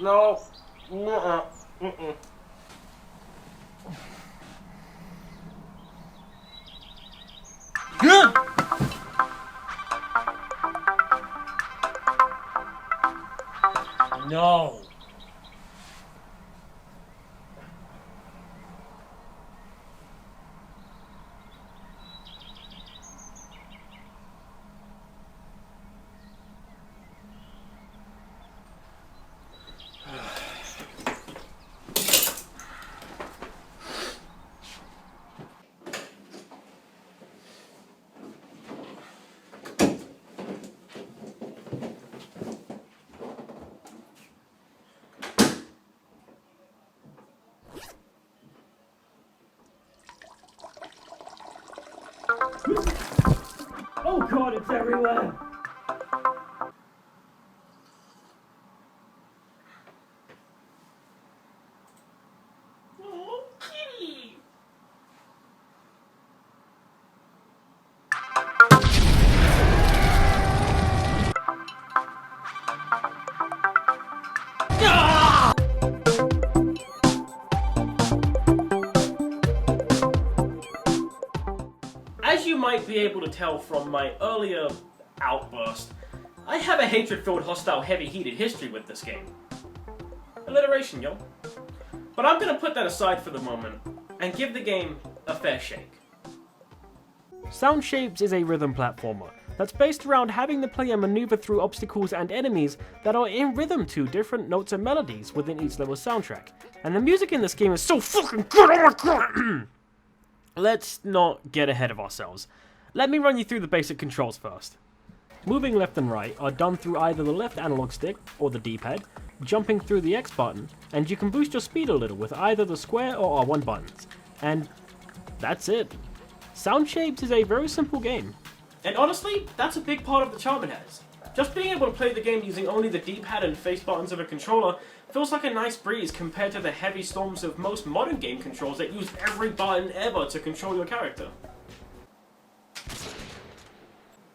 No. Nuh-uh. Mm-mm. Good! No. Oh god, it's everywhere! Oh, kitty! As you might be able to tell from my earlier outburst, I have a hatred-filled, hostile, heavy-heated history with this game. Alliteration, yo. But I'm gonna put that aside for the moment and give the game a fair shake. Sound Shapes is a rhythm platformer that's based around having the player maneuver through obstacles and enemies that are in rhythm to different notes and melodies within each level's soundtrack. And the music in this game is so fucking good, oh my god! Let's not get ahead of ourselves. Let me run you through the basic controls first. Moving left and right are done through either the left analog stick or the D-pad, jumping through the X button, and you can boost your speed a little with either the square or R1 buttons. And that's it. Sound Shapes is a very simple game. And honestly, that's a big part of the charm it has. Just being able to play the game using only the D-pad and face buttons of a controller feels like a nice breeze compared to the heavy storms of most modern game controls that use every button ever to control your character.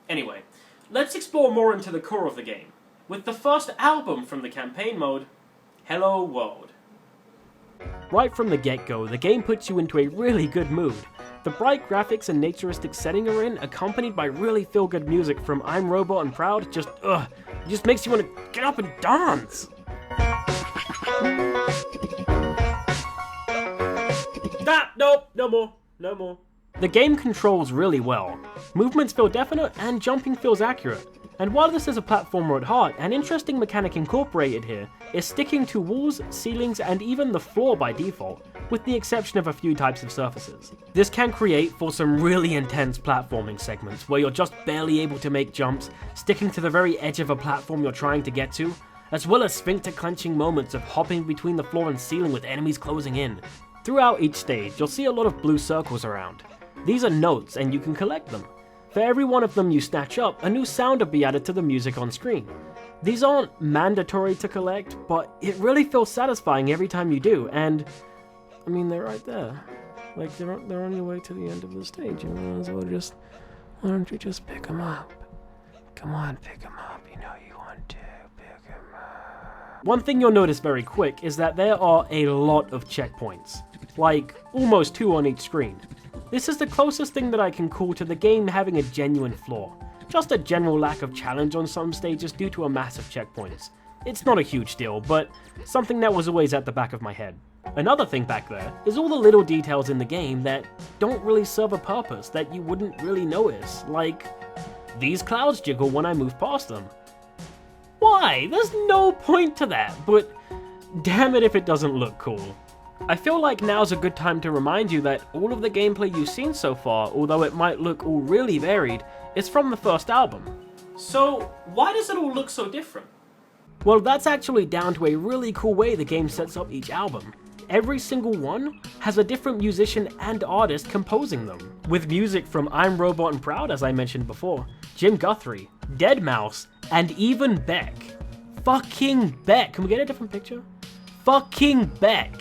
Anyway, let's explore more into the core of the game, with the first album from the campaign mode, Hello World. Right from the get-go, the game puts you into a really good mood. The bright graphics and naturistic setting you're in, accompanied by really feel-good music from I'm Robot and Proud, just makes you want to get up and dance! Nope, no more. The game controls really well. Movements feel definite and jumping feels accurate. And while this is a platformer at heart, an interesting mechanic incorporated here is sticking to walls, ceilings, and even the floor by default, with the exception of a few types of surfaces. This can create for some really intense platforming segments where you're just barely able to make jumps, sticking to the very edge of a platform you're trying to get to, as well as sphincter clenching moments of hopping between the floor and ceiling with enemies closing in. Throughout each stage, you'll see a lot of blue circles around. These are notes and you can collect them. For every one of them you snatch up, a new sound will be added to the music on screen. These aren't mandatory to collect, but it really feels satisfying every time you do, and I mean, they're right there. Like, they're on your way to the end of the stage, you know, as well just, why don't you just pick them up? Come on, pick them up, you know you want to, pick them up. One thing you'll notice very quick is that there are a lot of checkpoints, like almost 2 on each screen. This is the closest thing that I can call to the game having a genuine flaw. Just a general lack of challenge on some stages due to a mass of checkpoints. It's not a huge deal, but something that was always at the back of my head. Another thing back there is all the little details in the game that don't really serve a purpose that you wouldn't really notice, like these clouds jiggle when I move past them. Why? There's no point to that, but damn it if it doesn't look cool. I feel like now's a good time to remind you that all of the gameplay you've seen so far, although it might look all really varied, is from the first album. So, why does it all look so different? Well, that's actually down to a really cool way the game sets up each album. Every single one has a different musician and artist composing them, with music from I'm Robot and Proud, as I mentioned before, Jim Guthrie, Deadmau5, and even Beck. Fucking Beck. Can we get a different picture? Fucking Beck.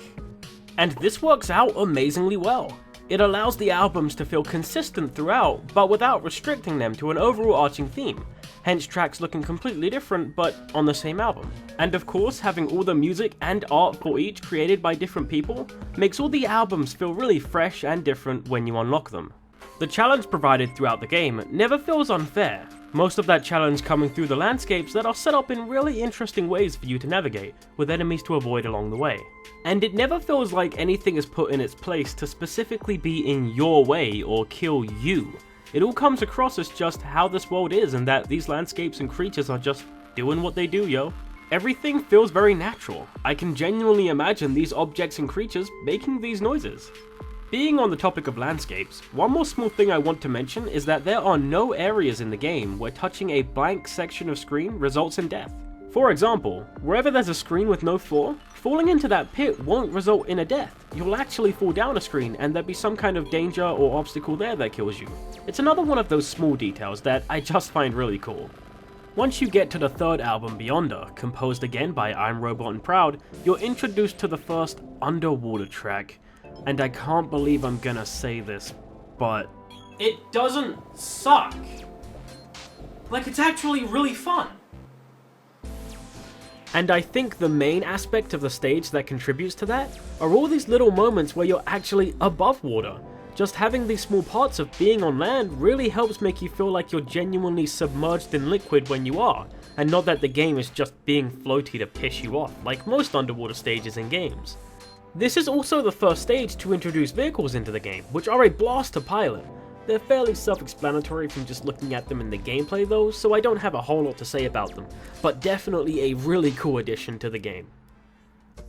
And this works out amazingly well. It allows the albums to feel consistent throughout, but without restricting them to an overarching theme. hence tracks looking completely different but on the same album. And of course, having all the music and art for each created by different people makes all the albums feel really fresh and different when you unlock them. The challenge provided throughout the game never feels unfair, most of that challenge coming through the landscapes that are set up in really interesting ways for you to navigate, with enemies to avoid along the way. And it never feels like anything is put in its place to specifically be in your way or kill you. It all comes across as just how this world is and that these landscapes and creatures are just doing what they do, yo. Everything feels very natural. I can genuinely imagine these objects and creatures making these noises. Being on the topic of landscapes, one more small thing I want to mention is that there are no areas in the game where touching a blank section of screen results in death. For example, wherever there's a screen with no floor, falling into that pit won't result in a death. You'll actually fall down a screen and there'll be some kind of danger or obstacle there that kills you. It's another one of those small details that I just find really cool. Once you get to the third album, Beyonder, composed again by I'm Robot and Proud, you're introduced to the first underwater track. And I can't believe I'm gonna say this, but it doesn't suck. Like, it's actually really fun. And I think the main aspect of the stage that contributes to that are all these little moments where you're actually above water. Just having these small parts of being on land really helps make you feel like you're genuinely submerged in liquid when you are, and not that the game is just being floaty to piss you off, like most underwater stages in games. This is also the first stage to introduce vehicles into the game, which are a blast to pilot. They're fairly self-explanatory from just looking at them in the gameplay though, so I don't have a whole lot to say about them, but definitely a really cool addition to the game.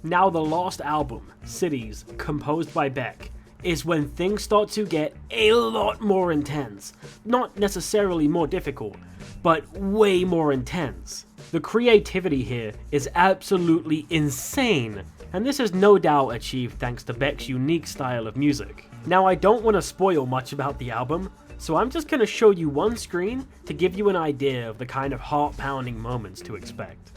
Now the last album, Cities, composed by Beck, is when things start to get a lot more intense. Not necessarily more difficult, but way more intense. The creativity here is absolutely insane, and this is no doubt achieved thanks to Beck's unique style of music. Now I don't want to spoil much about the album, so I'm just going to show you one screen to give you an idea of the kind of heart-pounding moments to expect.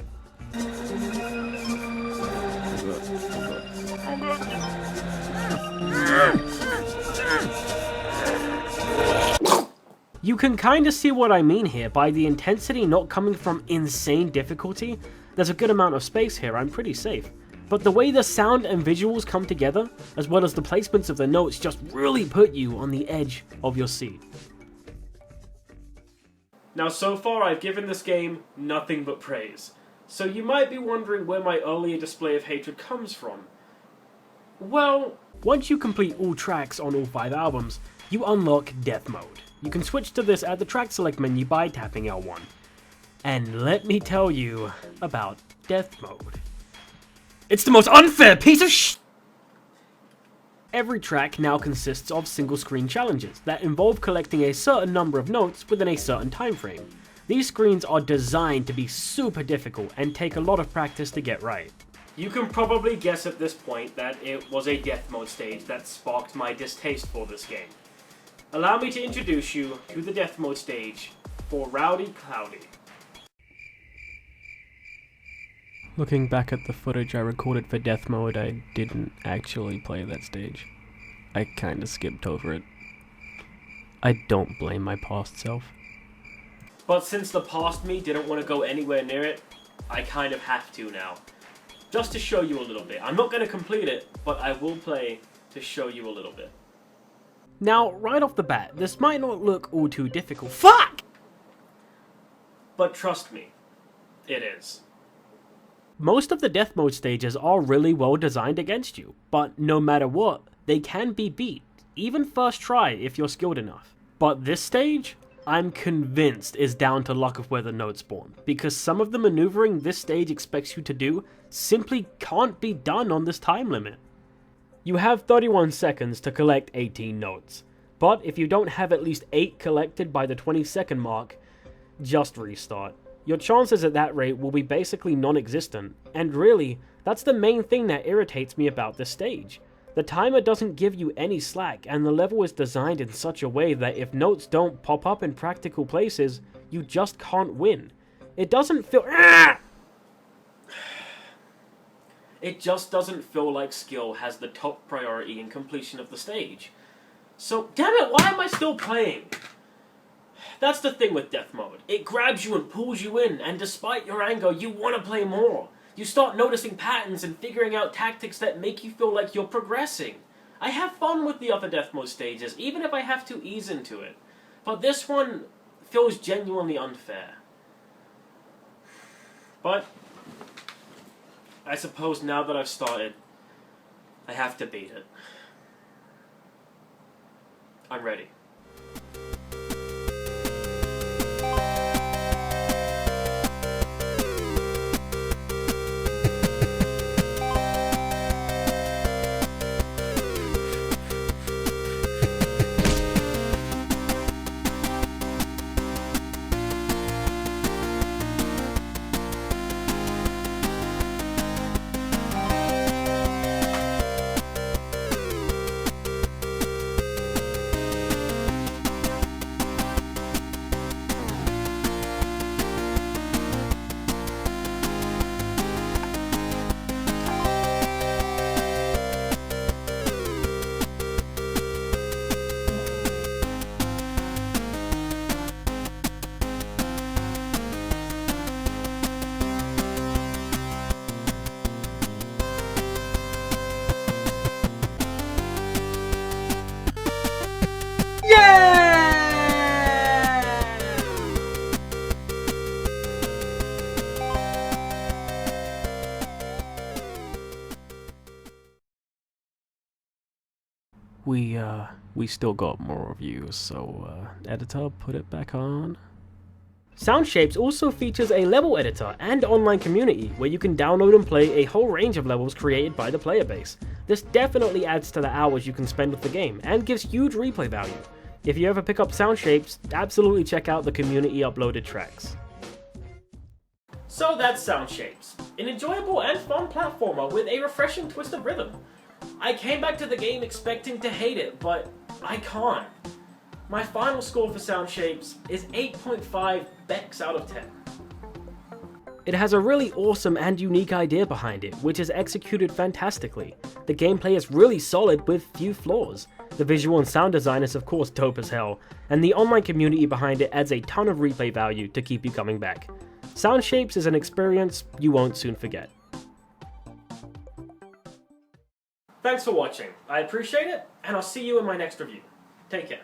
You can kinda see what I mean here by the intensity not coming from insane difficulty. There's a good amount of space here, I'm pretty safe. But the way the sound and visuals come together, as well as the placements of the notes, just really put you on the edge of your seat. Now so far I've given this game nothing but praise. So you might be wondering where my earlier display of hatred comes from. Well, once you complete all tracks on all 5 albums, you unlock Death Mode. You can switch to this at the track select menu by tapping L1. And let me tell you about Death Mode. It's the most unfair piece of sh**! Every track now consists of single screen challenges that involve collecting a certain number of notes within a certain time frame. These screens are designed to be super difficult and take a lot of practice to get right. You can probably guess at this point that it was a Death Mode stage that sparked my distaste for this game. Allow me to introduce you to the Death Mode stage for Rowdy Cloudy. Looking back at the footage I recorded for Death Mode, I didn't actually play that stage. I kinda skipped over it. I don't blame my past self. But since the past me didn't want to go anywhere near it, I kind of have to now. Just to show you a little bit. I'm not going to complete it, but I will play to show you a little bit. Now, right off the bat, this might not look all too difficult. Fuck! But trust me, it is. Most of the Death Mode stages are really well designed against you, but no matter what, they can be beat, even first try if you're skilled enough. But this stage, I'm convinced is down to luck of where the notes spawn, because some of the maneuvering this stage expects you to do simply can't be done on this time limit. You have 31 seconds to collect 18 notes, but if you don't have at least 8 collected by the 20-second mark, just restart. Your chances at that rate will be basically non-existent, and really, that's the main thing that irritates me about this stage. The timer doesn't give you any slack, and the level is designed in such a way that if notes don't pop up in practical places, you just can't win. It doesn't feel... It just doesn't feel like skill has the top priority in completion of the stage. So, damn it, why am I still playing? That's the thing with death mode. It grabs you and pulls you in, and despite your anger, you want to play more. You start noticing patterns and figuring out tactics that make you feel like you're progressing. I have fun with the other death mode stages, even if I have to ease into it. But this one feels genuinely unfair. But I suppose now that I've started, I have to beat it. I'm ready. We still got more reviews, so editor, put it back on. Soundshapes also features a level editor and online community where you can download and play a whole range of levels created by the player base. This definitely adds to the hours you can spend with the game and gives huge replay value. If you ever pick up Soundshapes, absolutely check out the community uploaded tracks. So that's Soundshapes, an enjoyable and fun platformer with a refreshing twist of rhythm. I came back to the game expecting to hate it, but I can't. My final score for Soundshapes is 8.5 Becks out of 10. It has a really awesome and unique idea behind it, which is executed fantastically. The gameplay is really solid with few flaws. The visual and sound design is of course dope as hell, and the online community behind it adds a ton of replay value to keep you coming back. Soundshapes is an experience you won't soon forget. Thanks for watching. I appreciate it, and I'll see you in my next review. Take care.